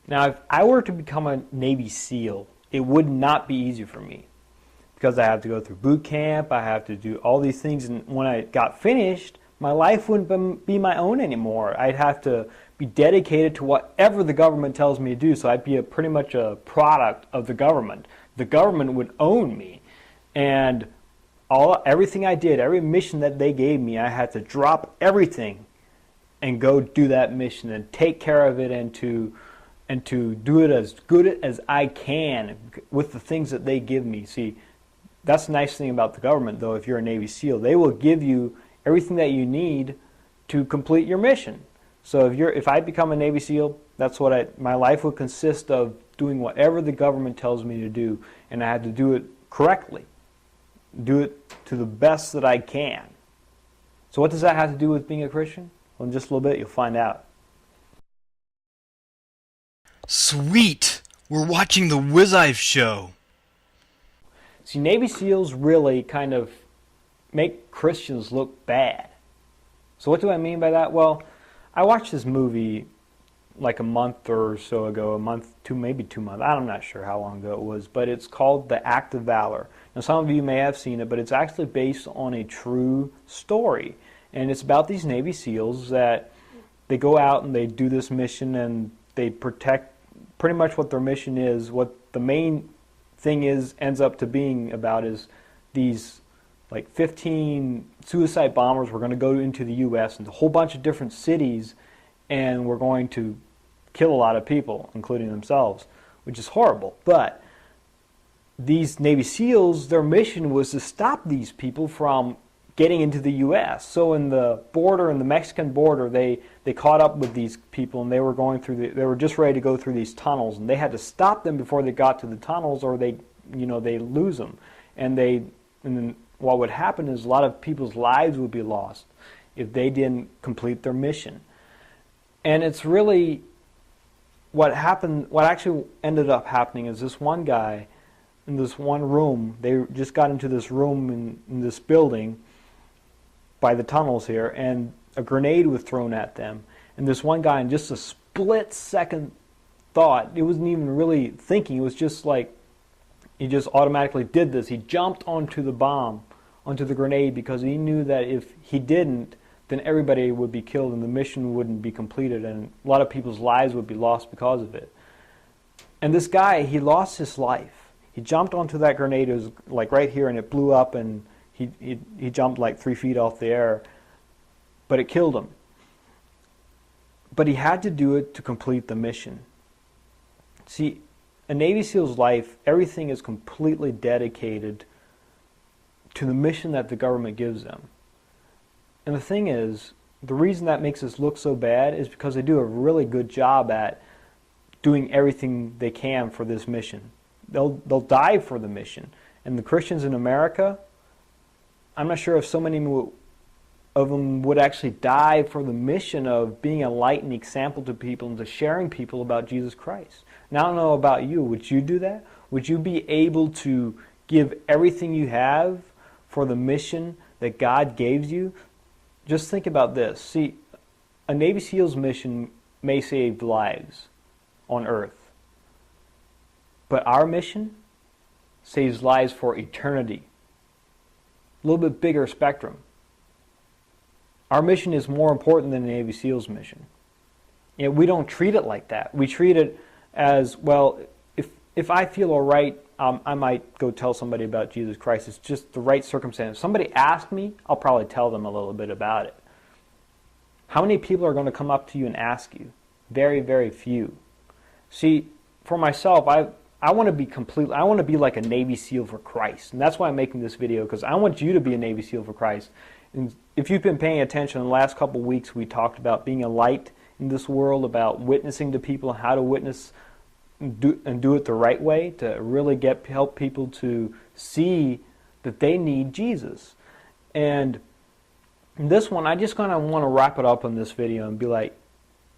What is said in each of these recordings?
Now, if I were to become a Navy SEAL, it would not be easy for me because I have to go through boot camp, I have to do all these things, and when I got finished, my life wouldn't be my own anymore. I'd have to be dedicated to whatever the government tells me to do, so I'd be pretty much a product of the government. The government would own me, and everything I did, every mission that they gave me, I had to drop everything and go do that mission and take care of it and to do it as good as I can with the things that they give me. See, that's the nice thing about the government, though. If you're a Navy SEAL, they will give you everything that you need to complete your mission. So if I become a Navy SEAL, that's what my life would consist of, doing whatever the government tells me to do, and I had to do it correctly, do it to the best that I can. So what does that have to do with being a Christian? Well, in just a little bit, you'll find out. Sweet! We're watching the Wizive show. See, Navy SEALs really kind of make Christians look bad. So what do I mean by that? Well, I watched this movie like a month or so ago, maybe 2 months. I'm not sure how long ago it was, but it's called The Act of Valor. Now, some of you may have seen it, but it's actually based on a true story. And it's about these Navy SEALs that they go out and they do this mission and they protect pretty much what their mission is. What the main thing ends up to being about is these like 15 suicide bombers were going to go into the U.S. and a whole bunch of different cities, and we're going to kill a lot of people, including themselves, which is horrible. But these Navy SEALs, their mission was to stop these people from getting into the U.S. So in the Mexican border, they caught up with these people, and they were just ready to go through these tunnels, and they had to stop them before they got to the tunnels, or they lose them. And then what would happen is a lot of people's lives would be lost if they didn't complete their mission. And it's really what actually ended up happening is this one guy in this one room, they just got into this room in this building by the tunnels here, and a grenade was thrown at them. And this one guy, in just a split second thought, it wasn't even really thinking, it was just like he just automatically did this. He jumped onto the grenade, because he knew that if he didn't, then everybody would be killed and the mission wouldn't be completed, and a lot of people's lives would be lost because of it. And this guy, he lost his life. He jumped onto that grenade, it was like right here, and it blew up, and he jumped like 3 feet off the air, but it killed him. But he had to do it to complete the mission. See, a Navy SEAL's life, everything is completely dedicated to the mission that the government gives them. And the thing is, the reason that makes us look so bad is because they do a really good job at doing everything they can for this mission. They'll die for the mission. And the Christians in America, I'm not sure if so many of them would actually die for the mission of being a light and example to people and to sharing people about Jesus Christ. Now, I don't know about you. Would you do that? Would you be able to give everything you have for the mission that God gave you? Just think about this. See, a Navy SEAL's mission may save lives on Earth, but our mission saves lives for eternity. A little bit bigger spectrum. Our mission is more important than the Navy SEAL's mission. Yet we don't treat it like that. We treat it as, well, if I feel all right, I might go tell somebody about Jesus Christ. It's just the right circumstance. If somebody asks me, I'll probably tell them a little bit about it. How many people are going to come up to you and ask you? Very, very few. See, for myself, I want to be like a Navy SEAL for Christ. And that's why I'm making this video, because I want you to be a Navy SEAL for Christ. And if you've been paying attention, in the last couple of weeks we talked about being a light in this world, about witnessing to people, how to witness and do it the right way, to really help people to see that they need Jesus. And in this one, I just kind of want to wrap it up in this video and be like,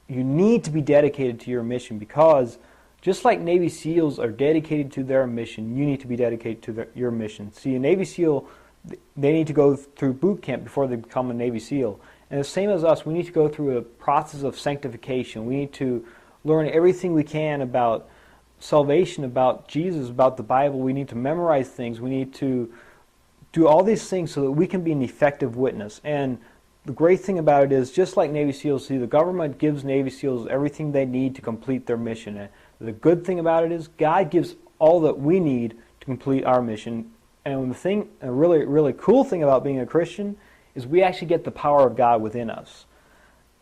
you need to be dedicated to your mission, because just like Navy SEALs are dedicated to their mission, you need to be dedicated to your mission. See, a Navy SEAL, they need to go through boot camp before they become a Navy SEAL. And the same as us, we need to go through a process of sanctification. We need to learn everything we can about salvation, about Jesus, about the Bible. We need to memorize things. We need to do all these things so that we can be an effective witness. And the great thing about it is, just like Navy SEALs see, the government gives Navy SEALs everything they need to complete their mission. And the good thing about it is God gives all that we need to complete our mission. And a really, really cool thing about being a Christian is we actually get the power of God within us.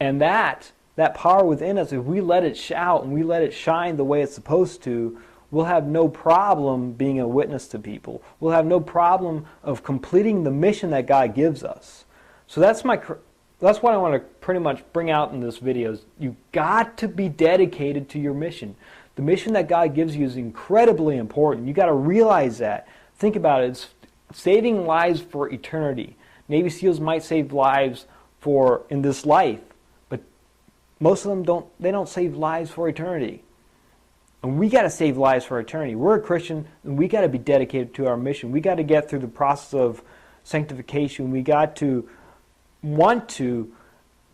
And that power within us, if we let it shout and we let it shine the way it's supposed to, we'll have no problem being a witness to people. We'll have no problem of completing the mission that God gives us. So that's what I want to pretty much bring out in this video. You've got to be dedicated to your mission. The mission that God gives you is incredibly important. You've got to realize that. Think about it. It's saving lives for eternity. Navy SEALs might save lives in this life, but most of them don't save lives for eternity. And we got to save lives for eternity. We're a Christian, and we got to be dedicated to our mission. We got to get through the process of sanctification. We got to want to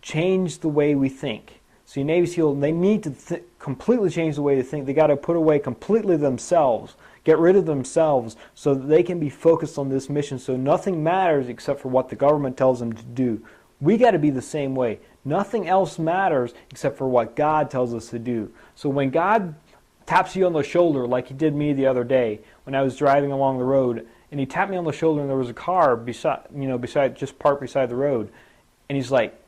change the way we think. See, Navy SEAL, they need to completely change the way they think. They got to put away completely themselves, get rid of themselves, so that they can be focused on this mission. So nothing matters except for what the government tells them to do. We got to be the same way. Nothing else matters except for what God tells us to do. So when God taps you on the shoulder, like He did me the other day when I was driving along the road, and He tapped me on the shoulder, and there was a car just parked beside the road, and He's like,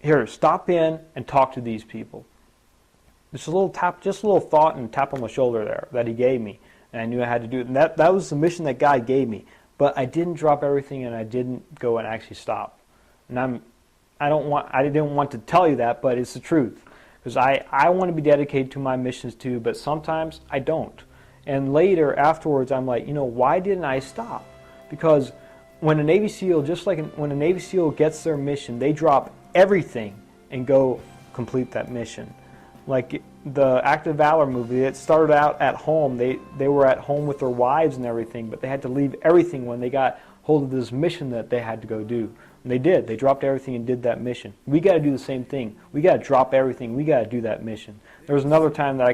"Here, stop in and talk to these people." Just a little tap, just a little thought and tap on the shoulder there that He gave me, and I knew I had to do it. And that was the mission that God gave me. But I didn't drop everything, and I didn't go and actually stop. And I didn't want to tell you that, but it's the truth, because I want to be dedicated to my missions too, but sometimes I don't. And later, afterwards, I'm like, why didn't I stop? Because when a Navy SEAL, when a Navy SEAL gets their mission, they drop everything and go complete that mission. Like the Act of Valor movie, it started out at home. They were at home with their wives and everything, but they had to leave everything when they got hold of this mission that they had to go do. And they did. They dropped everything and did that mission. We got to do the same thing. We got to drop everything. We got to do that mission. There was another time that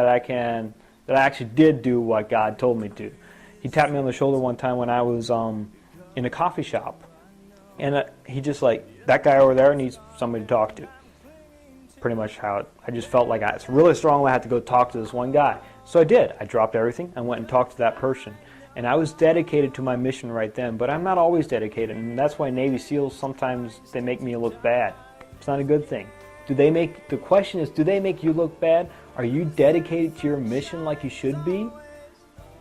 I actually did do what God told me to. He tapped me on the shoulder one time when I was in a coffee shop, and he just like, "That guy over there needs somebody to talk to." Pretty much how I just felt like it's really strong. I had to go talk to this one guy. So I did. I dropped everything. I went and talked to that person. And I was dedicated to my mission right then. But I'm not always dedicated. And that's why Navy SEALs, sometimes they make me look bad. It's not a good thing. The question is, do they make you look bad? Are you dedicated to your mission like you should be?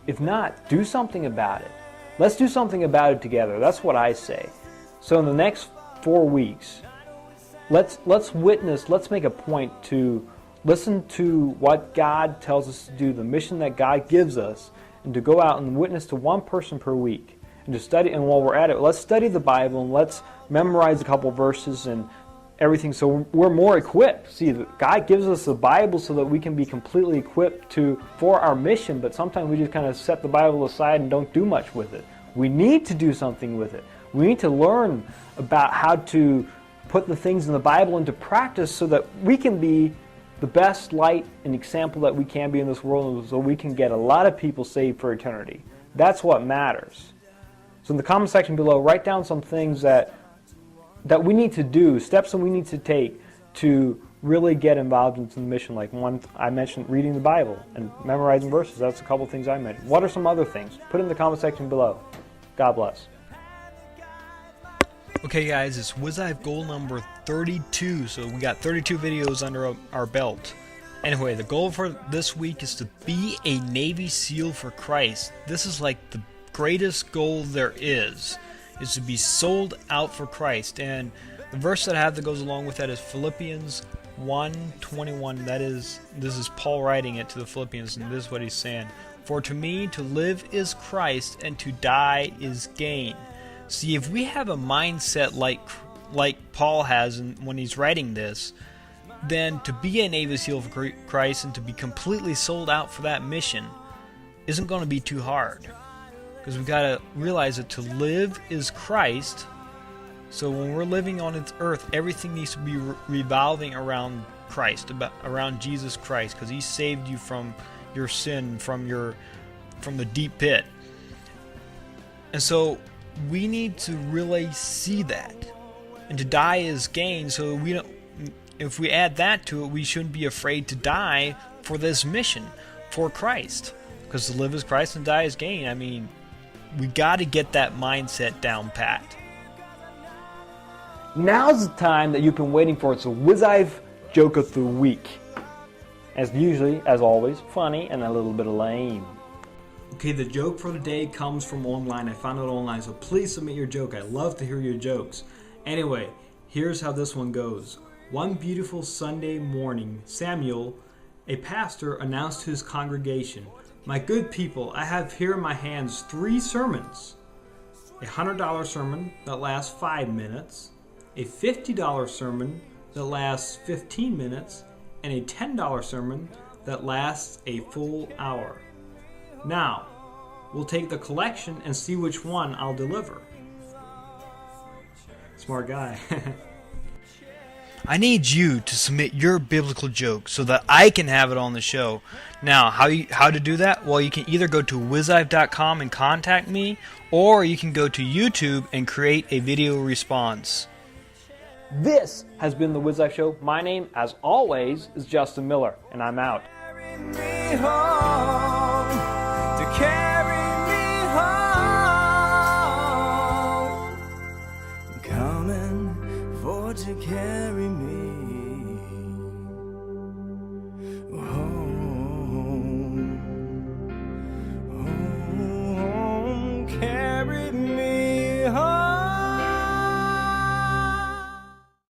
If not, do something about it. Let's do something about it together. That's what I say. So in the next 4 weeks, let's make a point to listen to what God tells us to do, the mission that God gives us, and to go out and witness to one person per week. And to study, and while we're at it, let's study the Bible and let's memorize a couple verses and everything so we're more equipped. See, God gives us the Bible so that we can be completely equipped for our mission, but sometimes we just kind of set the Bible aside and don't do much with it. We need to do something with it. We need to learn about how to put the things in the Bible into practice so that we can be the best light and example that we can be in this world, so we can get a lot of people saved for eternity. That's what matters. So in the comment section below, write down some things that we need to do, steps that we need to take to really get involved in the mission. Like one, I mentioned reading the Bible and memorizing verses. That's a couple things I mentioned. What are some other things? Put it in the comment section below. God bless. Okay guys, it's WizIve goal number 32, so we got 32 videos under our belt. Anyway, the goal for this week is to be a Navy SEAL for Christ. This is like the greatest goal there is to be sold out for Christ. And the verse that I have that goes along with that is Philippians 1:21. This is Paul writing it to the Philippians, and this is what he's saying. "For to me to live is Christ, and to die is gain." See, if we have a mindset like Paul has when he's writing this, then to be a Navy SEAL for Christ and to be completely sold out for that mission isn't going to be too hard. Because we've got to realize that to live is Christ. So when we're living on this earth, everything needs to be revolving around Christ, around Jesus Christ, because He saved you from your sin, from the deep pit. And so we need to really see that, and to die is gain. So we don't. If we add that to it, we shouldn't be afraid to die for this mission, for Christ, because to live is Christ and die is gain. I mean, we got to get that mindset down pat. Now's the time that you've been waiting for. It's a Wizive Joke of the Week. As usually, as always, funny and a little bit of lame. Okay, the joke for today comes from online. I found it online, so please submit your joke. I love to hear your jokes. Anyway, here's how this one goes. One beautiful Sunday morning, Samuel, a pastor, announced to his congregation, "My good people, I have here in my hands 3 sermons. A $100 sermon that lasts 5 minutes, a $50 sermon that lasts 15 minutes, and a $10 sermon that lasts a full hour. Now, we'll take the collection and see which one I'll deliver." Smart guy. I need you to submit your biblical joke so that I can have it on the show. Now, how to do that? Well, you can either go to wizive.com and contact me, or you can go to YouTube and create a video response. This has been the Wizive Show. My name, as always, is Justin Miller, and I'm out. Carry me home, to carry me home, coming for to carry